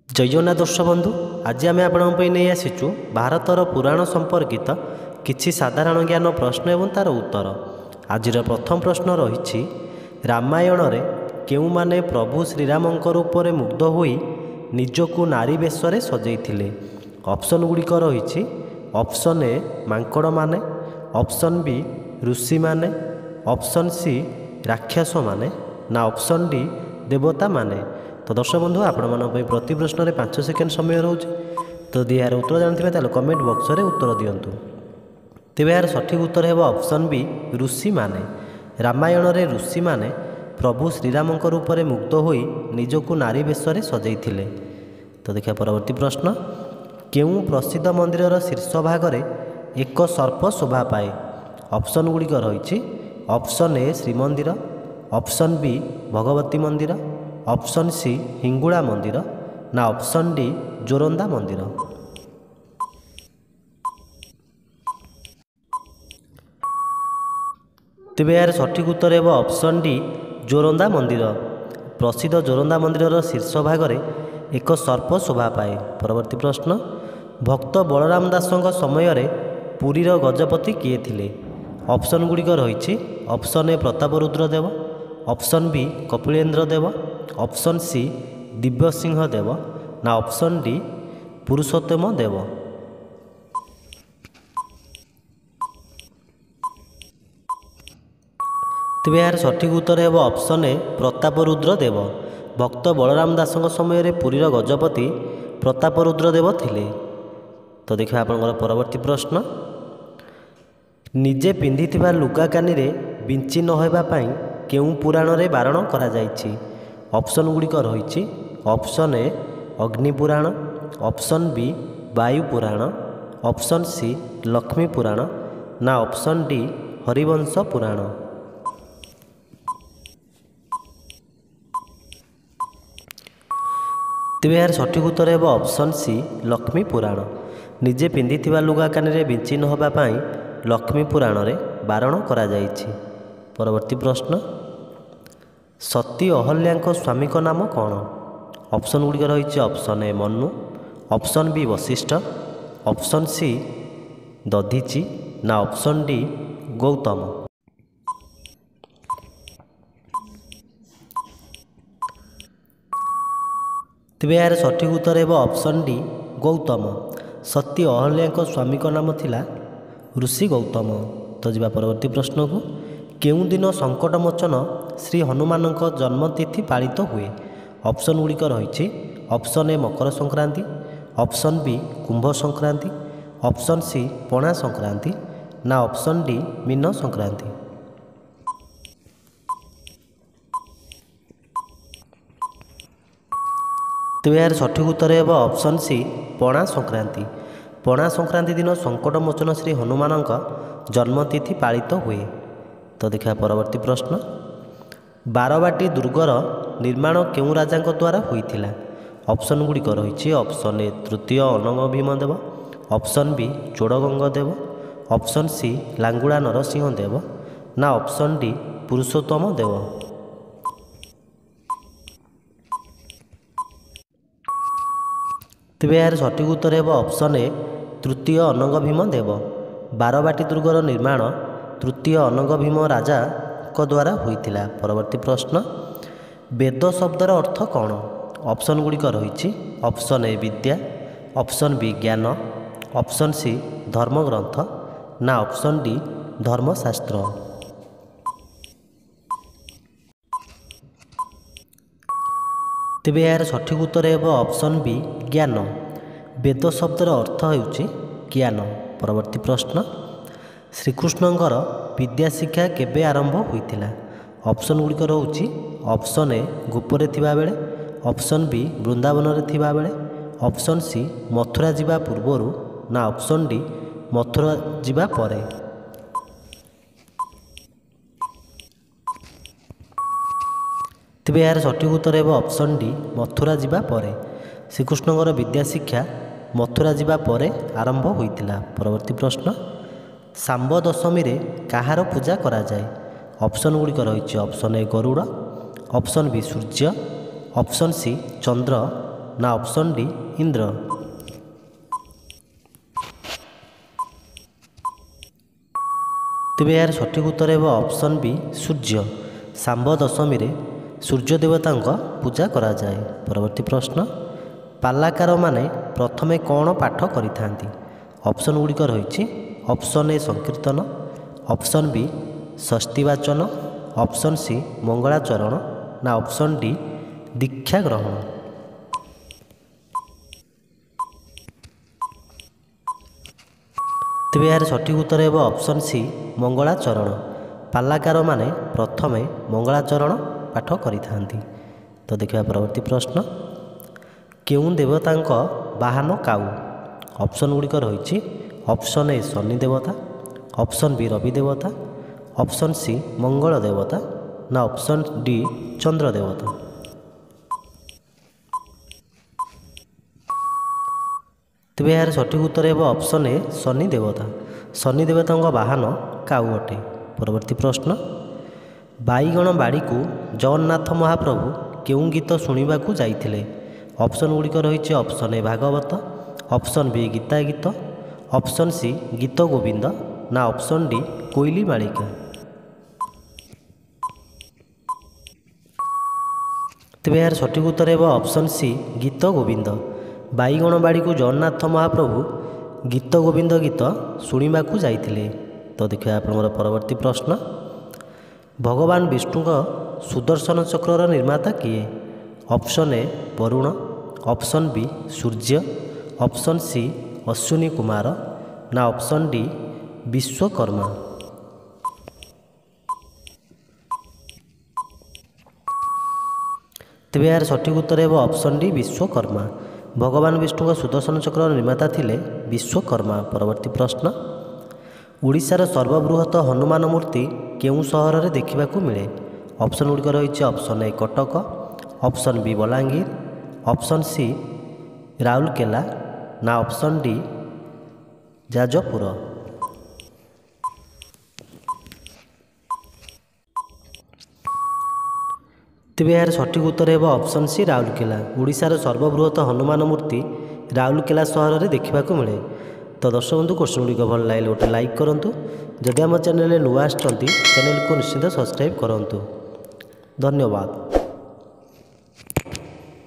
जय जगन्नाथ दर्शक बंधु, आज आम आपण नहीं आसीचु भारतर पुराण संपर्कित किछि साधारण ज्ञान प्रश्न एवं तार उत्तर। आज प्रथम प्रश्न रही रामायण रे केउ माने प्रभु श्रीरामंक रूप में मुग्ध होई निजकु नारी बेश सजाइथिले। ऑप्शन गुड़िक रही ऑप्शन ए मांकड़ माने, ऑप्शन बी ऋषि माने, ऑप्शन सी राक्षस माने ना ऑप्शन डी देवता माने। तो दर्शक बंधु आपण प्रति प्रश्न 5 सेकेंड समय रोचे, तो यदि यार उत्तर जानते हैं कमेंट बॉक्स में उत्तर दिंतु। तेज यार सठिक उत्तर है ऑप्शन बी ऋषि माने। रामायण रे ऋषि माने प्रभु श्रीरामंक रूप में मुग्ध होई निजकु नारी बेश सजाइथिले। तो देखा परवर्ती प्रश्न, केउ प्रसिद्ध मंदिर शीर्ष भाग में एक सर्प शोभा पाए। ऑप्शन गुड़िक रही option A Shrimandir, option B Bhagwati Mandir, option सी हिंगुड़ा मंदिर ना ऑप्शन डी जोरंदा मंदिर। तेबे यार सठिक उत्तर है ऑप्शन डी जोरंदा मंदिर। प्रसिद्ध जोरंदा मंदिर शीर्ष भाग में एक सर्प शोभा पाए। परवर्ती प्रश्न, भक्त बलराम दासଙ୍କ समय रे पुरीर गजपति किए थिले। ऑप्शन गुड़िक रही option A Prataprudra Dev, option B Kapilendra Dev, option C Divya Singh देव ना ऑप्शन डी पुरुषोत्तम देव। तेज यार सठिक उत्तर है ऑप्शन ए प्रतापरुद्र देव। भक्त बलराम दासଙ୍କ समय पुरीर गजपति प्रतापरुद्र देव थिले। तो देखिए आपंकर परवर्ती प्रश्न, निजे पिंधिथिबा लुगा कानी रे बिंची न होइबा पई केउ पुराण रे बारण करा जायछि। ऑप्शन गुड़िक रही ऑप्शन ए अग्नि पुराण, ऑप्शन बी वायु पुराण, ऑप्शन सी लक्ष्मी पुराण ना ऑप्शन डी हरिवंश पुराण। तेज यार सठिक उत्तर है ऑप्शन सी लक्ष्मी पुराण। निजे पिंधिथिबा लुगा कानी रे बिंची न होबा पई लक्ष्मी पुराण रे बारण करा जायछि। परवर्ती प्रश्न, सती अहल्या स्वामी नाम कौन। ऑप्शन गुड़िक रही option A Manu, option B Vashishtha, option C Dadhichi ना ऑप्शन डी गौतम। तेज यार सठिक उत्तर है ऑप्शन डी गौतम। सती अहल्या स्वामी नाम थिला ऋषि गौतम। तो जा परवर्ती प्रश्न को, केउं दिन संकट मोचन श्री हनुमान जन्मतिथि पालित हुए। ऑप्शन गुड़िक रही option A Makar Sankranti, option B Kumbh Sankranti, option C Pana Sankranti ना ऑप्शन डी मीन संक्रांति। तेज यार सठिक उत्तर है ऑप्शन सी पणा संक्रांति। पणा संक्रांति दिन संकट मोचन श्री हनुमान जन्मतिथि पालित हुए। तो देखा परवर्ती प्रश्न, बारवाटी दुर्गर निर्माण केउ राजा द्वारा होइथिला। ऑप्शन गुड़िक रही ऑप्शन ए तृतीय अनंग भीमदेव, ऑप्शन बी चोड़गंग देव, ऑप्शन सी लांगुड़ा नरसिंह देव ना ऑप्शन डी पुरुषोत्तम देव। तेज यार सठिक उत्तर है ऑप्शन ए तृतीय अनंग भीम देव। बारवाटी दुर्गर निर्माण तृतीय अनंग भीम राजा को द्वारा होइथिला। परवर्ती प्रश्न, वेद शब्दर अर्थ कौन। ऑप्शन गुड़िक रही ऑप्शन ए विद्या, ऑप्शन बी ज्ञान, ऑप्शन सी धर्मग्रंथ ना ऑप्शन डी धर्मशास्त्र। तेज यार सठिक उत्तर है ऑप्शन बी ज्ञान। वेद शब्दर अर्थ होउछि ज्ञान। परवर्ती प्रश्न, श्रीकृष्णଙ୍କର विद्या शिक्षा केबे आरंभ होइथिला। ऑप्शन गुड़िक रही ऑप्शन ए गोपरे थिबा बेले, ऑप्शन बी वृंदावन रे थिबा बेले, ऑप्शन सी मथुरा जिबा पूर्वरु ना ऑप्शन डी मथुरा जिबा परे। तेज यार सठिक उत्तर है ऑप्शन डी मथुरा जिबा परे। श्रीकृष्णଙ୍କର विद्या शिक्षा मथुरा जिबा परे आरंभ होइथिला। परवर्ती प्रश्न, सांब दशमी रे काहार पूजा करा जाए। ऑप्शन गुड़िक रही option A Garuda, option B Surya, option C Chandra ନା ଅପସନ୍ ଡି ଇନ୍ଦ୍ର। ତେବେ ଏହାର ସଠିକ୍ ଉତ୍ତର ହେବ ଅପସନ୍ ବି ସୂର୍ଯ୍ୟ। ଶାମ୍ବ ଦଶମୀରେ ସୂର୍ଯ୍ୟ ଦେବତାଙ୍କ ପୂଜା କରାଯାଏ। ପରବର୍ତ୍ତୀ ପ୍ରଶ୍ନ, ପାଲାକାରମାନେ ପ୍ରଥମେ କ'ଣ ପାଠ କରିଥାନ୍ତି? ଅପସନ୍ ଗୁଡ଼ିକ ରହିଛି ଅପସନ୍ ଏ ସଂକୀର୍ତ୍ତନ, ଅପସନ୍ ବି ଷଷ୍ଠୀବାଚନ, ଅପସନ୍ ସି ମଙ୍ଗଳାଚରଣ, ନା ଅପସନ୍ ଡି ଦୀକ୍ଷା ଗ୍ରହଣ। ତେବେ ଏହାର ସଠିକ୍ ଉତ୍ତର ହେବ ଅପସନ୍ ସି ମଙ୍ଗଳାଚରଣ। ପାଲାକାରମାନେ ପ୍ରଥମେ ମଙ୍ଗଳାଚରଣ ପାଠ କରିଥାନ୍ତି। ତ ଦେଖିବା ପରବର୍ତ୍ତୀ ପ୍ରଶ୍ନ, କେଉଁ ଦେବତାଙ୍କ ବାହନ କାଉ? ଅପସନ୍ ଗୁଡ଼ିକ ରହିଛି ଅପସନ୍ ଏ ଶନି ଦେବତା, ଅପସନ୍ ବି ରବି ଦେବତା, ଅପସନ୍ ସି ମଙ୍ଗଳ ଦେବତା, ନା ଅପସନ୍ ଡି ଚନ୍ଦ୍ର ଦେବତା। ତେବେ ଏହାର ସଠିକ୍ ଉତ୍ତର ହେବ ଅପସନ୍ ଏ ଶନି ଦେବତା। ଶନି ଦେବତାଙ୍କ ବାହନ କାଉ ଅଟେ। ପରବର୍ତ୍ତୀ ପ୍ରଶ୍ନ, ବାଇଗଣ ବାଡ଼ିକୁ ଜଗନ୍ନାଥ ମହାପ୍ରଭୁ କେଉଁ ଗୀତ ଶୁଣିବାକୁ ଯାଇଥିଲେ? ଅପସନ୍ ଗୁଡ଼ିକ ରହିଛି option A Bhagavata, option B Gita ଗୀତ, ଅପସନ୍ ସି ଗୀତ ଗୋବିନ୍ଦ, ନା ଅପସନ୍ ଡି କୋଇଲି ମାଳିକା। ତେବେ ଏହାର ସଠିକ୍ ଉତ୍ତର ହେବ ଅପସନ୍ ସି ଗୀତ ଗୋବିନ୍ଦ। ବାଇଗଣ ବାଡ଼ିକୁ ଜଗନ୍ନାଥ ମହାପ୍ରଭୁ ଗୀତ ଗୋବିନ୍ଦ ଗୀତ ଶୁଣିବାକୁ ଯାଇଥିଲେ। ତ ଦେଖିବା ଆପଣଙ୍କର ପରବର୍ତ୍ତୀ ପ୍ରଶ୍ନ, ଭଗବାନ ବିଷ୍ଣୁଙ୍କ ସୁଦର୍ଶନ ଚକ୍ରର ନିର୍ମାତା କିଏ? Option A Varun, option B Surya, option C Ashwini Kumar, ନା ଅପସନ୍ ଡି ବିଶ୍ୱକର୍ମା। ତେବେ ଏହାର ସଠିକ୍ ଉତ୍ତର ହେବ ଅପସନ୍ ଡି ବିଶ୍ୱକର୍ମା। ଭଗବାନ ବିଷ୍ଣୁଙ୍କ ସୁଦର୍ଶନ ଚକ୍ରର ନିର୍ମାତା ଥିଲେ ବିଶ୍ୱକର୍ମା। ପରବର୍ତ୍ତୀ ପ୍ରଶ୍ନ, ଓଡ଼ିଶାର ସର୍ବବୃହତ ହନୁମାନ ମୂର୍ତ୍ତି କେଉଁ ସହରରେ ଦେଖିବାକୁ ମିଳେ? ଅପସନ୍ ଗୁଡ଼ିକ ରହିଛି ଅପସନ୍ ଏ Cuttack, option B Balangir, option C Rourkela, ନା ଅପସନ୍ ଡି ଯାଜପୁର। ତେବେ ଏହାର ସଠିକ୍ ଉତ୍ତର ହେବ ଅପସନ୍ ସି ରାଉରକେଲା। ଓଡ଼ିଶାର ସର୍ବବୃହତ ହନୁମାନ ମୂର୍ତ୍ତି ରାଉରକେଲା ସହରରେ ଦେଖିବାକୁ ମିଳେ। ତ ଦର୍ଶକ ବନ୍ଧୁ, କୋଶ୍ଚିନ୍ ଗୁଡ଼ିକ ଭଲ ଲାଗିଲେ ଗୋଟେ ଲାଇକ୍ କରନ୍ତୁ। ଯଦି ଆମ ଚ୍ୟାନେଲରେ ନୂଆ ଆସିଛନ୍ତି ଚ୍ୟାନେଲକୁ ନିଶ୍ଚିତ ସବସ୍କ୍ରାଇବ୍ କରନ୍ତୁ। ଧନ୍ୟବାଦ।